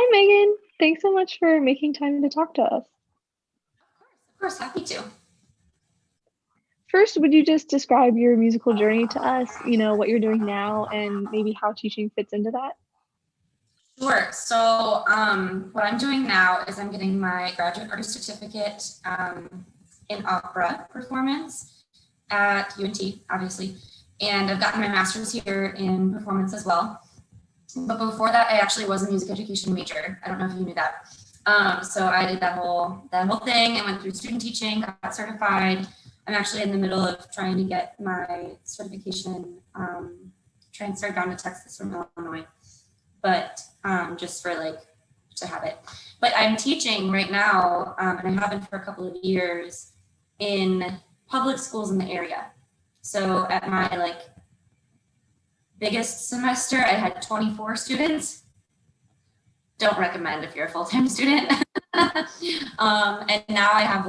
Hi, Megan. Thanks so much for making time to talk to us. Of course, happy to. First, would you just describe your musical journey to us, what you're doing now, and maybe how teaching fits into that? Sure. What I'm doing now is I'm getting my graduate artist certificate in opera performance at UNT, obviously. And I've gotten my master's here in performance as well. But before that, I actually was a music education major. I don't know if you knew that. So I did that whole thing. I went through student teaching, got certified. I'm actually in the middle of trying to get my certification transferred down to Texas from Illinois, but just for to have it. But I'm teaching right now, and I have been for a couple of years in public schools in the area. So at my biggest semester, I had 24 students. Don't recommend if you're a full-time student. And now I have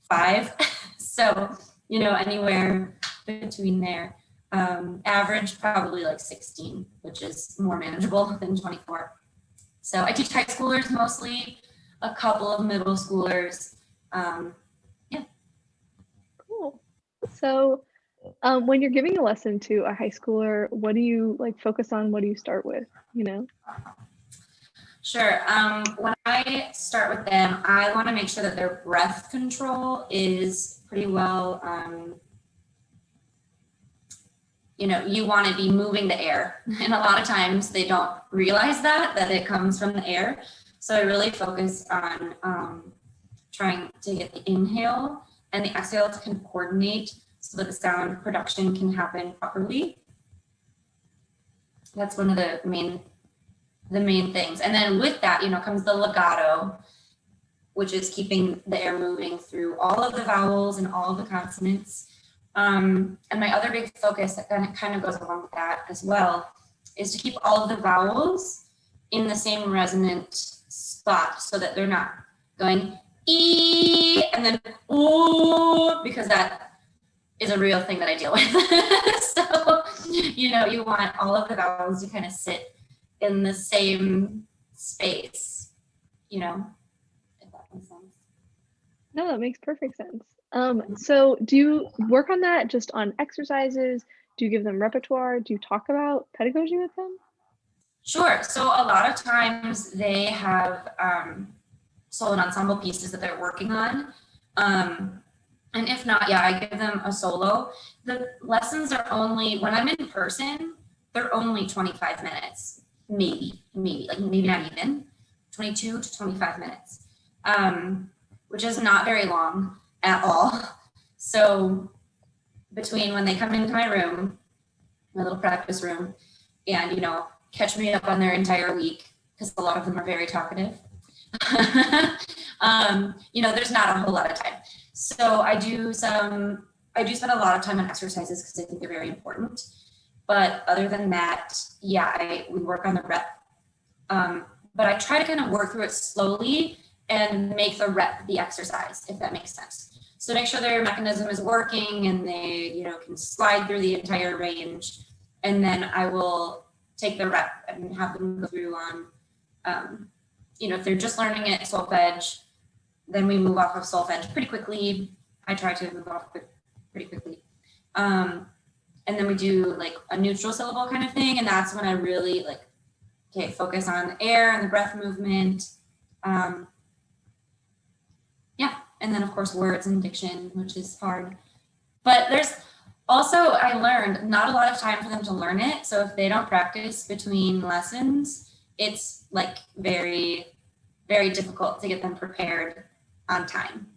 5. So, anywhere between there. Average probably 16, which is more manageable than 24. So I teach high schoolers mostly, a couple of middle schoolers. Yeah. Cool. So when you're giving a lesson to a high schooler, what do you focus on? What do you start with, Sure. When I start with them, I want to make sure that their breath control is pretty well, you want to be moving the air. And a lot of times they don't realize that it comes from the air. So I really focus on trying to get the inhale and the exhale to kind of coordinate so that the sound production can happen properly. That's one of the main things. And then with that, comes the legato, which is keeping the air moving through all of the vowels and all of the consonants. And my other big focus that kind of goes along with that as well is to keep all of the vowels in the same resonant spot so that they're not going E and then ooh, because that is a real thing that I deal with. So, you want all of the vowels to kind of sit in the same space, if that makes sense. No, that makes perfect sense. So do you work on that just on exercises? Do you give them repertoire? Do you talk about pedagogy with them? Sure. So a lot of times they have solo and ensemble pieces that they're working on. And if not, I give them a solo. The lessons are only, when I'm in person, they're only 25 minutes, maybe not even, 22 to 25 minutes, which is not very long at all. So between when they come into my room, my little practice room, and, catch me up on their entire week, because a lot of them are very talkative, there's not a whole lot of time. So I do spend a lot of time on exercises because I think they're very important. But other than that, we work on the rep. But I try to kind of work through it slowly and make the rep the exercise, if that makes sense. So make sure their mechanism is working and they, can slide through the entire range. And then I will take the rep and have them go through on, if they're just learning it solfege, then we move off of solfege pretty quickly. I try to move off pretty quickly. And then we do a neutral syllable kind of thing. And that's when I really focus on the air and the breath movement. And then of course words and diction, which is hard. But there's also, I learned not a lot of time for them to learn it. So if they don't practice between lessons, it's very, very difficult to get them prepared on time.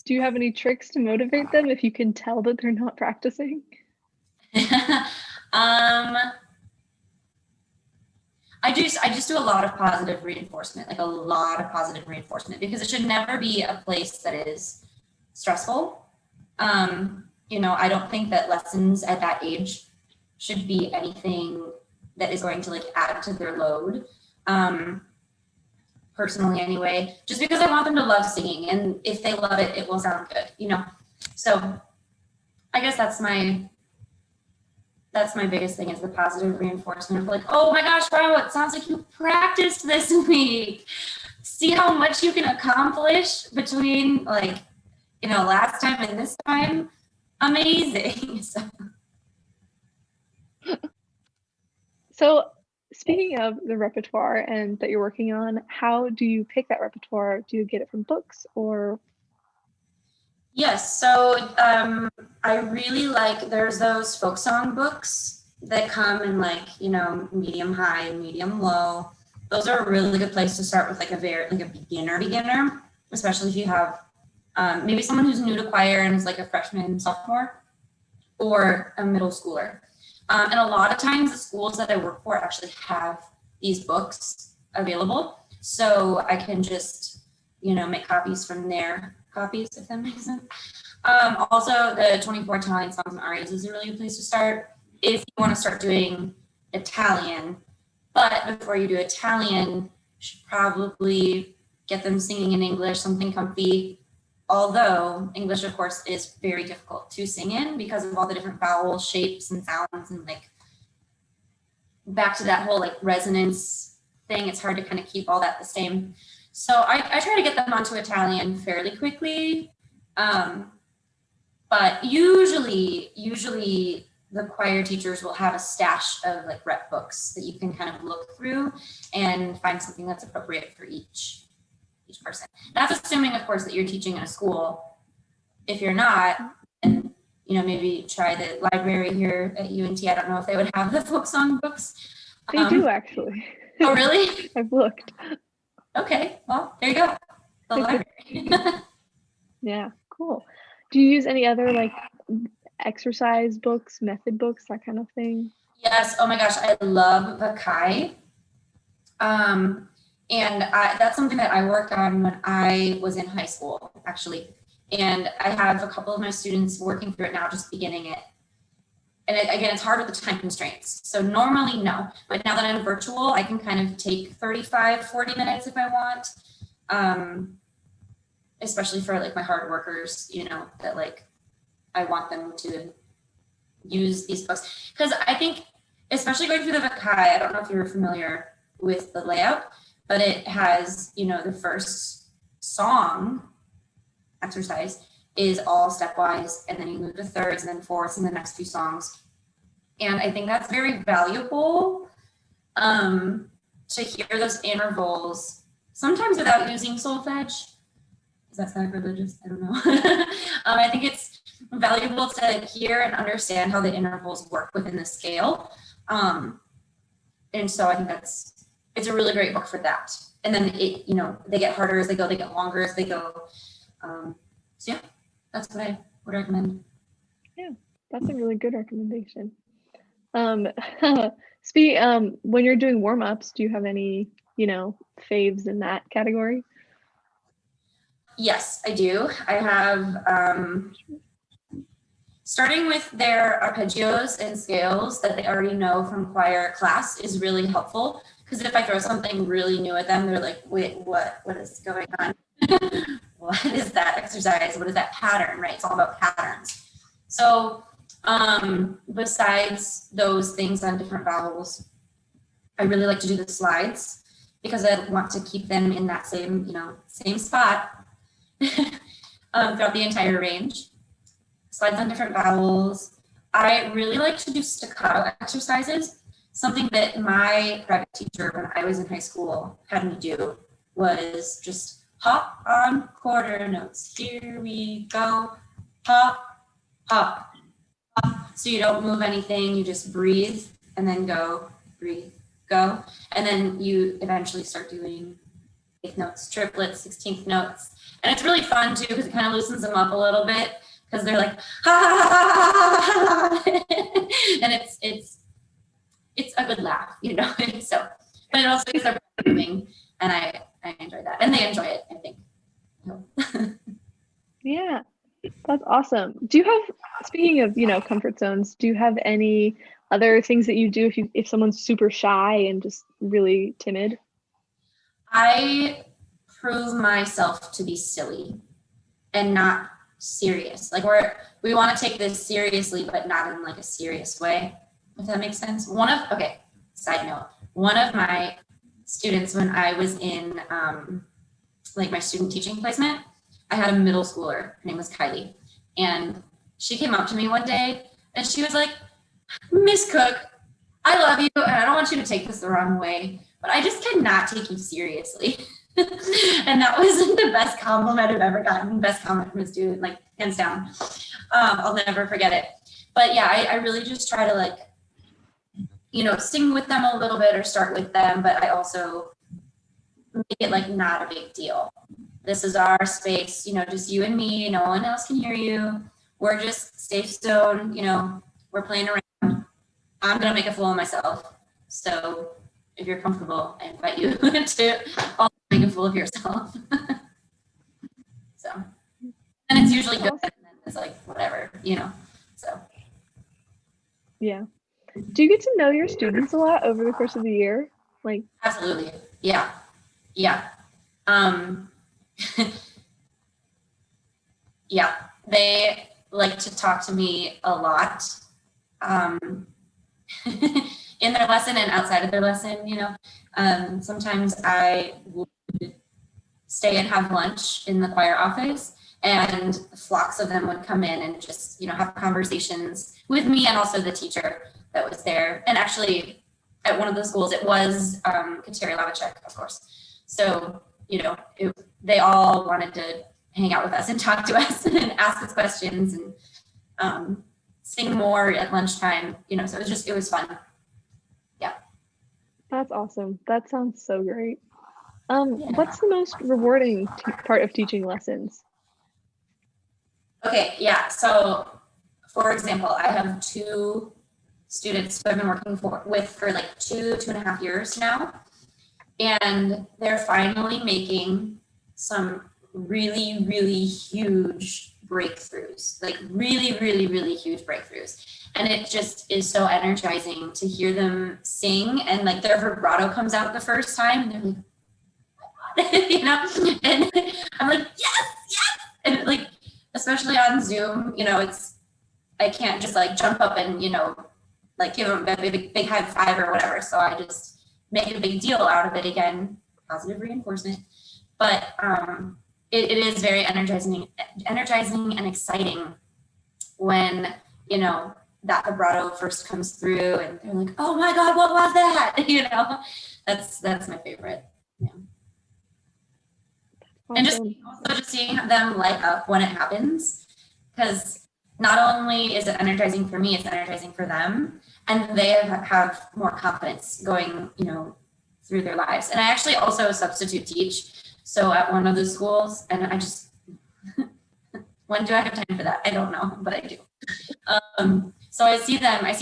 Do you have any tricks to motivate them if you can tell that they're not practicing? I just do a lot of positive reinforcement, because it should never be a place that is stressful. I don't think that lessons at that age should be anything that is going to add to their load. Personally anyway, just because I want them to love singing, and if they love it, it will sound good, So I guess that's that's my biggest thing, is the positive reinforcement of like, oh my gosh, wow, it sounds like you practiced this week. See how much you can accomplish between like, last time and this time. Amazing. So speaking of the repertoire and that you're working on, how do you pick that repertoire? Do you get it from books or? Yes, so I really like, there's those folk song books that come in like, medium high and medium low. Those are a really good place to start with like a beginner, especially if you have maybe someone who's new to choir and is like a freshman, sophomore, or a middle schooler. And a lot of times the schools that I work for actually have these books available. So I can just, make copies from their copies, if that makes sense. Also, the 24 Italian songs and arias is a really good place to start if you want to start doing Italian. But before you do Italian, you should probably get them singing in English, something comfy. Although English, of course, is very difficult to sing in because of all the different vowel shapes and sounds, and like back to that whole like resonance thing, it's hard to kind of keep all that the same. So I try to get them onto Italian fairly quickly. But usually the choir teachers will have a stash of like rep books that you can kind of look through and find something that's appropriate for each person. That's assuming, of course, that you're teaching in a school. If you're not, then maybe try the library here at UNT. I don't know if they would have the folk song books. They do, actually. Oh, really? I've looked. Okay, well, there you go. The library. Yeah, cool. Do you use any other like exercise books, method books, that kind of thing? Yes. Oh my gosh, I love Vaccai. And that's something that I worked on when I was in high school, actually. And I have a couple of my students working through it now, just beginning it. And again, it's hard with the time constraints. So normally, no. But now that I'm virtual, I can kind of take 35, 40 minutes if I want. Especially for like my hard workers, that like I want them to use these books. Because I think, especially going through the Vaccai, I don't know if you're familiar with the layout, but it has, the first song exercise is all stepwise, and then you move to thirds and then fourths in the next few songs. And I think that's very valuable to hear those intervals, sometimes without using solfege. Does that sound religious? I don't know. I think it's valuable to hear and understand how the intervals work within the scale. And so I think it's a really great book for that. And then they get harder as they go, they get longer as they go. So yeah, that's what I would recommend. Yeah, that's a really good recommendation. When you're doing warm-ups, do you have any, faves in that category? Yes, I do. I have, starting with their arpeggios and scales that they already know from choir class is really helpful. Because if I throw something really new at them, they're like, wait, what is going on? What is that exercise? What is that pattern, right? It's all about patterns. So besides those things on different vowels, I really like to do the slides because I want to keep them in that same spot throughout the entire range. Slides on different vowels. I really like to do staccato exercises. Something that my private teacher when I was in high school had me do was just hop on quarter notes. Here we go. Hop, hop, hop. So you don't move anything, you just breathe and then go, breathe, go. And then you eventually start doing eighth notes, triplets, 16th notes. And it's really fun too because it kind of loosens them up a little bit because they're like, ha, ha, ha, ha, ha, ha. And it's a good laugh, so, but it also gets our moving, and I enjoy that, and they enjoy it, I think. Yeah, that's awesome. Do you have, speaking of, comfort zones, do you have any other things that you do if someone's super shy and just really timid? I prove myself to be silly and not serious. Like we want to take this seriously, but not in like a serious way. if that makes sense. Side note, one of my students, when I was in like my student teaching placement, I had a middle schooler. Her name was Kylie. And she came up to me one day and she was like, Miss Cook, I love you. And I don't want you to take this the wrong way, but I just cannot take you seriously. And that was the best compliment I've ever gotten. Best comment from a student, like hands down. I'll never forget it. But yeah, I really just try to like, you know, sing with them a little bit or start with them, but I also make it like not a big deal. This is our space, you know, just you and me, no one else can hear you. We're just safe zone, you know, we're playing around. I'm gonna make a fool of myself. So if you're comfortable, I invite you to also make a fool of yourself. So, and it's usually good, and then it's like, whatever, you know, so. Yeah. Do you get to know your students a lot over the course of the year? Like, absolutely. Yeah. Yeah, they like to talk to me a lot in their lesson and outside of their lesson, you know. Sometimes I would stay and have lunch in the choir office, and flocks of them would come in and just, you know, have conversations with me and also the teacher that was there. And actually, at one of the schools, it was Vaccai, of course. So, you know, they all wanted to hang out with us and talk to us and ask us questions and sing more at lunchtime, you know, so it was fun. Yeah. That's awesome. That sounds so great. What's the most rewarding part of teaching lessons? Okay, yeah. So, for example, I have two students who I've been working with for like 2.5 years now, and they're finally making some really, really huge breakthroughs, like really, really, really huge breakthroughs. And it just is so energizing to hear them sing, and like their vibrato comes out the first time and they're like, you know, and I'm like, yes. And like, especially on Zoom, you know, I can't just like jump up and, you know, like give them a big high five or whatever. So I just make a big deal out of it again, positive reinforcement. But it is very energizing and exciting when, you know, that vibrato first comes through and they're like, oh my God, what was that? You know, that's my favorite. Yeah. Awesome. And just seeing them light up when it happens, because not only is it energizing for me, it's energizing for them, and they have more confidence going, you know, through their lives. And I actually also substitute teach. So at one of the schools, and I just, when do I have time for that? I don't know, but I do. So I see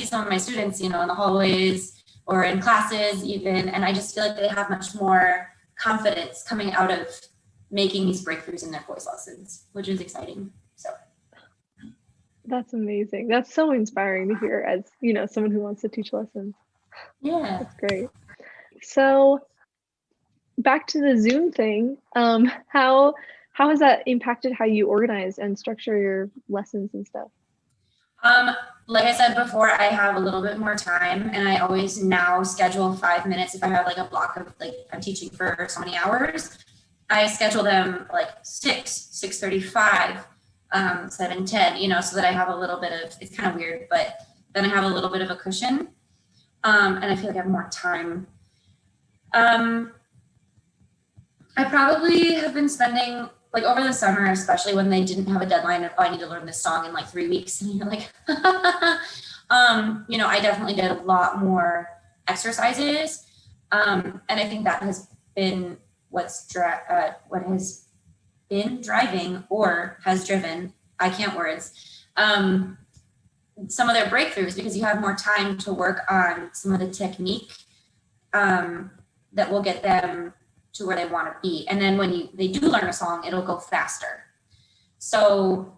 some of my students, you know, in the hallways or in classes even, and I just feel like they have much more confidence coming out of making these breakthroughs in their voice lessons, which is exciting. So. That's amazing. That's so inspiring to hear as, you know, someone who wants to teach lessons. Yeah. That's great. So back to the Zoom thing, how has that impacted how you organize and structure your lessons and stuff? Like I said before, I have a little bit more time, and I always now schedule 5 minutes if I have like a block of like I'm teaching for so many hours. I schedule them like 6:35, 7:10, you know, so that I have a little bit of, it's kind of weird, but then I have a little bit of a cushion, and I feel like I have more time. I probably have been spending, like over the summer, especially when they didn't have a deadline of, oh, I need to learn this song in like 3 weeks, and you're like, you know, I definitely did a lot more exercises, and I think that has been what has been driving or has driven, I can't words, some of their breakthroughs, because you have more time to work on some of the technique that will get them to where they want to be. And then when they do learn a song, it'll go faster. So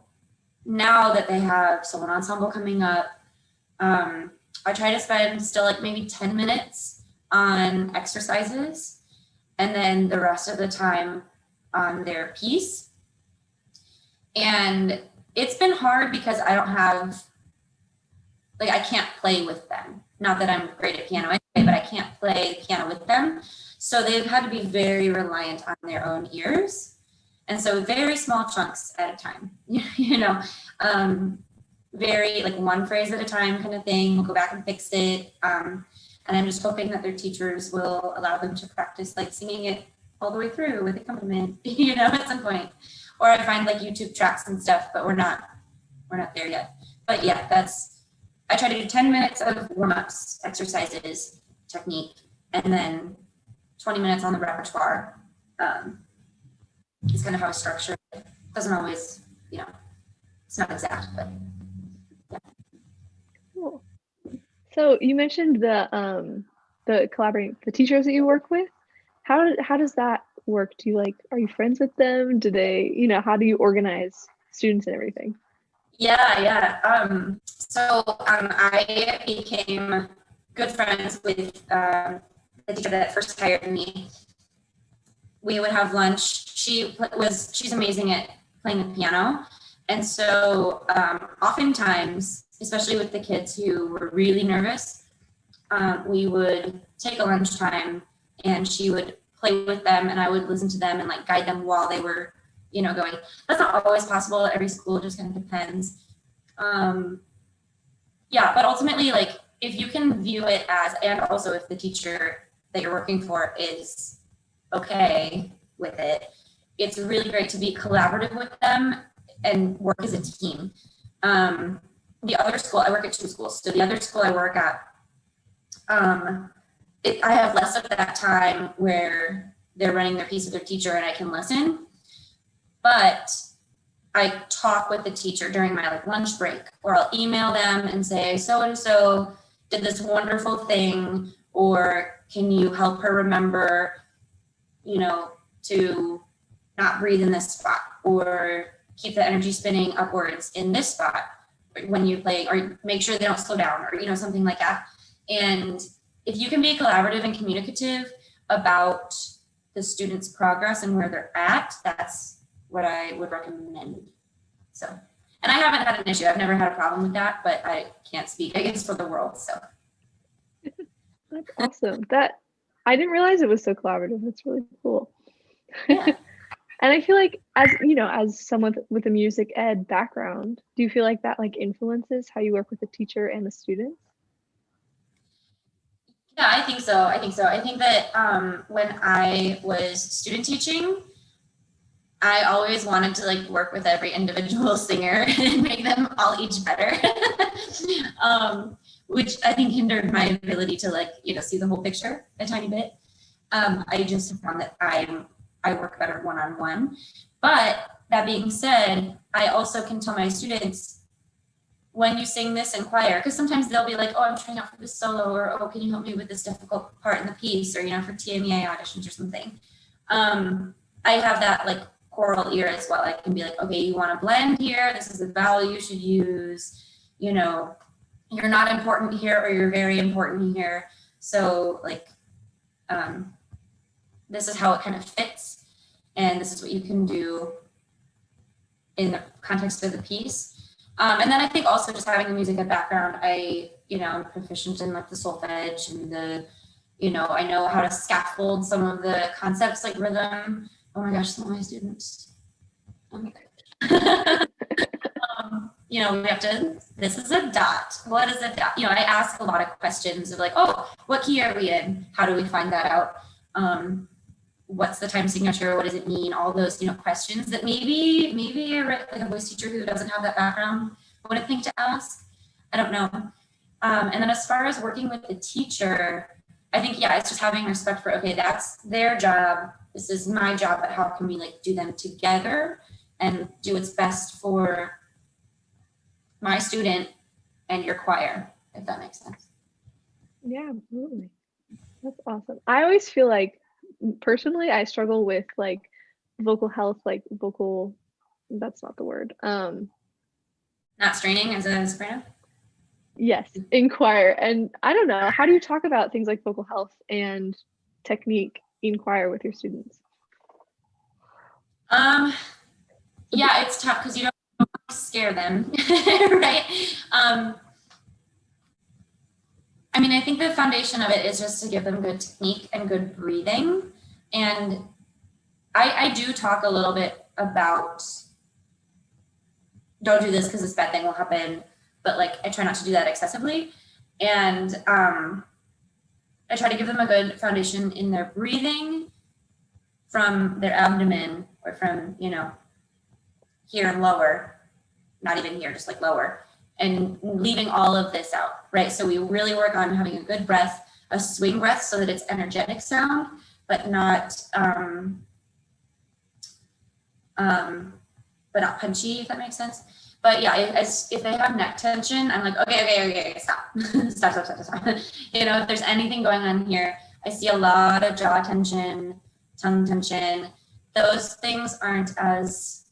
now that they have solo ensemble coming up, I try to spend still like maybe 10 minutes on exercises, and then the rest of the time on their piece. And it's been hard because I don't have, like, I can't play with them. Not that I'm great at piano anyway, but I can't play the piano with them. So they've had to be very reliant on their own ears. And so very small chunks at a time, very like one phrase at a time kind of thing. We'll go back and fix it. And I'm just hoping that their teachers will allow them to practice like singing it all the way through with accompaniment, at some point. Or I find like YouTube tracks and stuff, but we're not there yet. But yeah, I try to do 10 minutes of warm-ups, exercises, technique, and then 20 minutes on the repertoire. It's kind of how I structure it. Doesn't always, it's not exact, but yeah. Cool. So you mentioned the teachers that you work with. How does that work? Are you friends with them? Do they, how do you organize students and everything? Yeah. I became good friends with the teacher that first hired me. We would have lunch. She's amazing at playing the piano. And so oftentimes, especially with the kids who were really nervous, we would take a lunchtime and she would play with them and I would listen to them and like guide them while they were, going. That's not always possible at every school, just kind of depends. But ultimately, like if you can view it as, and also if the teacher that you're working for is okay with it, it's really great to be collaborative with them and work as a team. The other school, I work at 2 schools. So the other school I work at, I have less of that time where they're running their piece with their teacher and I can listen. But I talk with the teacher during my like lunch break, or I'll email them and say, so-and-so did this wonderful thing, or can you help her remember, to not breathe in this spot, or keep the energy spinning upwards in this spot when you play, or make sure they don't slow down, or, something like that. And if you can be collaborative and communicative about the student's progress and where they're at, that's what I would recommend. So, and I haven't had an issue. I've never had a problem with that, but I can't speak, I guess, for the world. So that's awesome. I didn't realize it was so collaborative. That's really cool. Yeah. And I feel like as someone with a music ed background, do you feel like that like influences how you work with the teacher and the students? Yeah, I think so. I think that when I was student teaching, I always wanted to like work with every individual singer and make them all each better, which I think hindered my ability to like, see the whole picture a tiny bit. I just found that I work better one-on-one. But that being said, I also can tell my students, when you sing this in choir, because sometimes they'll be like, oh, I'm trying out for this solo, or oh, can you help me with this difficult part in the piece, or, for TMEA auditions or something. I have that like choral ear as well. I can be like, okay, you want to blend here. This is the vowel you should use. You're not important here, or you're very important here. So like, this is how it kind of fits. And this is what you can do in the context of the piece. And then I think also just having a music ed background, I'm proficient in like the solfege and I know how to scaffold some of the concepts like rhythm. Oh my goch, some of my students. Oh my gosh. We have to, this is a dot. What is a dot? I ask a lot of questions of like, oh, what key are we in? How do we find that out? What's the time signature? What does it mean? All those, questions that maybe like a voice teacher who doesn't have that background wouldn't think to ask. I don't know. And then as far as working with the teacher, I think, it's just having respect for, okay, that's their job. This is my job, but how can we like do them together and do what's best for my student and your choir, if that makes sense. Yeah, absolutely. That's awesome. I always feel like, personally, I struggle with like vocal health, that's not the word. Not straining as a soprano? Yes, in choir. And I don't know, how do you talk about things like vocal health and technique in choir with your students? Yeah, it's tough because you don't want to scare them, right? I I mean, I think the foundation of it is just to give them good technique and good breathing. And I do talk a little bit about, don't do this because this bad thing will happen, but like I try not to do that excessively. And I try to give them a good foundation in their breathing from their abdomen or from, you know, here and lower, not even here, just like lower, and leaving all of this out, right? So we really work on having a good breath, a swing breath so that it's energetic sound, but not punchy, if that makes sense. But yeah, if they have neck tension, I'm like, okay, stop. stop. You know, if there's anything going on here, I see a lot of jaw tension, tongue tension. Those things aren't as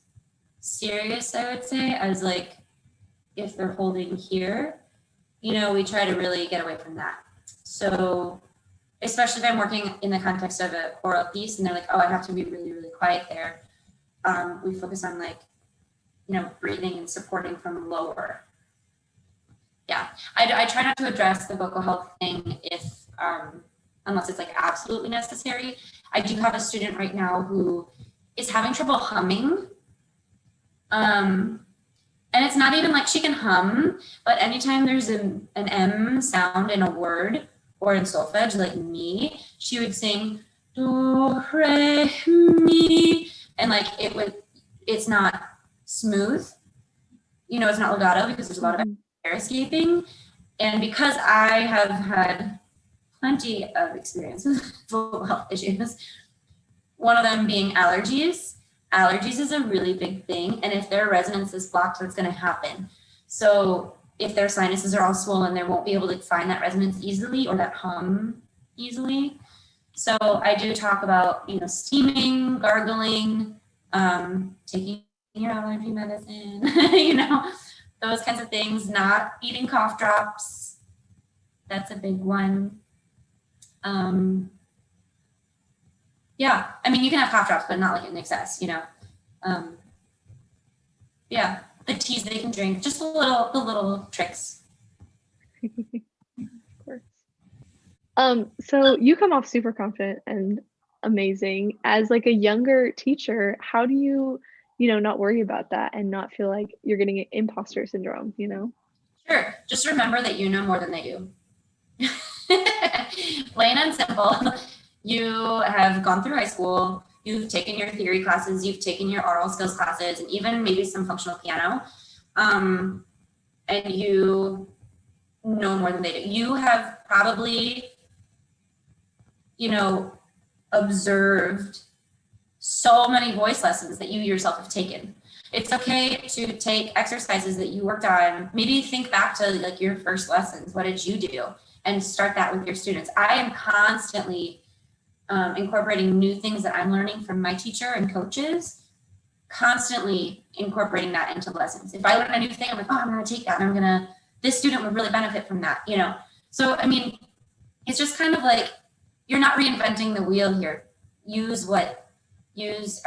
serious, I would say, as like if they're holding here. You know, we try to really get away from that. So especially if I'm working in the context of a choral piece and they're like, oh, I have to be really, really quiet there. We focus on like, you know, breathing and supporting from lower. Yeah, I try not to address the vocal health thing if, unless it's like absolutely necessary. I do have a student right now who is having trouble humming. And it's not even like she can hum, but anytime there's an M sound in a word or in solfege, like me, she would sing do, re, mi, and like it's not smooth, you know, it's not legato because there's a lot of air escaping. And because I have had plenty of experience with vocal health issues, one of them being allergies. Allergies is a really big thing. And if their resonance is blocked, that's going to happen. So if their sinuses are all swollen, they won't be able to find that resonance easily or that hum easily. So I do talk about, you know, steaming, gargling, taking your allergy medicine, you know, those kinds of things, not eating cough drops. That's a big one. Yeah, I mean, you can have cough drops, but not like in excess, you know. Yeah, the teas they can drink, just the little tricks. Of course. So you come off super confident and amazing. As like a younger teacher, how do you, you know, not worry about that and not feel like you're getting an imposter syndrome, you know? Sure, just remember that you know more than they do. Plain and simple. You have gone through high school, you've taken your theory classes, you've taken your oral skills classes, and even maybe some functional piano. And you know more than they do. You have probably, you know, observed so many voice lessons that you yourself have taken. It's okay to take exercises that you worked on. Maybe think back to like your first lessons. What did you do? And start that with your students. I am constantly incorporating new things that I'm learning from my teacher and coaches, constantly incorporating that into lessons. If I learn a new thing, I'm like, oh, I'm going to take that and this student would really benefit from that, you know? So, I mean, it's just kind of like, you're not reinventing the wheel here. Use what has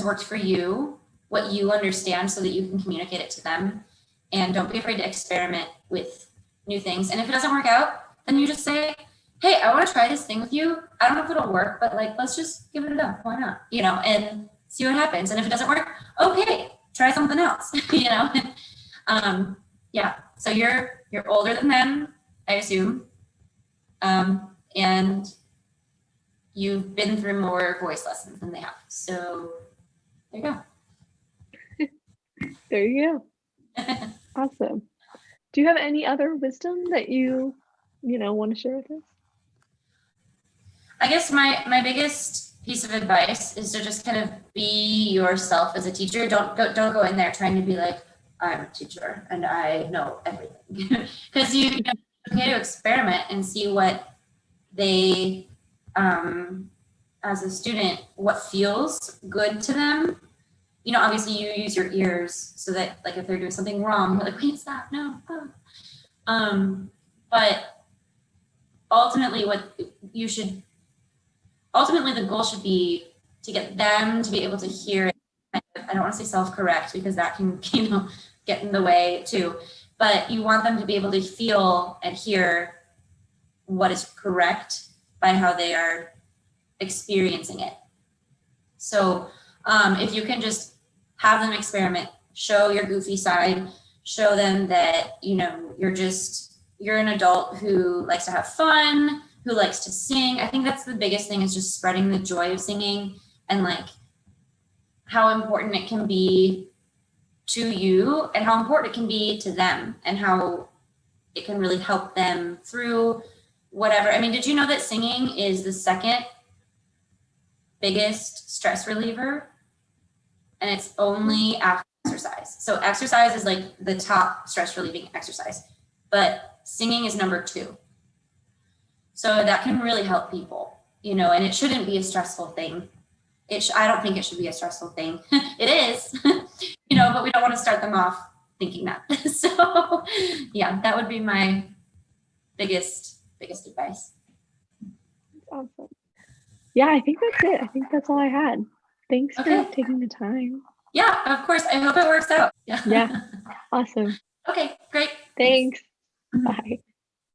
worked for you, what you understand so that you can communicate it to them. And don't be afraid to experiment with new things. And if it doesn't work out, then you just say, hey, I want to try this thing with you. I don't know if it'll work, but like, let's just give it a go. Why not? You know, and see what happens. And if it doesn't work, okay, try something else, you know? Yeah. So you're older than them, I assume. And you've been through more voice lessons than they have. So there you go. There you go. Awesome. Do you have any other wisdom that you want to share with us? I guess my biggest piece of advice is to just kind of be yourself as a teacher. Don't go in there trying to be like, I'm a teacher and I know everything. Because you know, it's okay to experiment and see what they, as a student, what feels good to them. You know, obviously you use your ears so that like if they're doing something wrong, you're like, wait, stop, no. But ultimately the goal should be to get them to be able to hear it. I don't want to say self-correct because that can, you know, get in the way too. but you want them to be able to feel and hear what is correct by how they are experiencing it. So if you can just have them experiment, show your goofy side, show them that, you know, you're an adult who likes to have fun, who likes to sing. I think that's the biggest thing, is just spreading the joy of singing, and like how important it can be to you and how important it can be to them, and how it can really help them through whatever. I mean, did you know that singing is the second biggest stress reliever? And it's only after exercise. So exercise is like the top stress relieving exercise, but singing is number 2. So that can really help people, you know, and it shouldn't be a stressful thing. I don't think it should be a stressful thing. It is, you know, but we don't want to start them off thinking that. So yeah, that would be my biggest advice. Awesome. Yeah, I think that's it. I think that's all I had. Thanks for taking the time. Yeah, of course. I hope it works out. Yeah. Awesome. Okay, great. Thanks. Bye.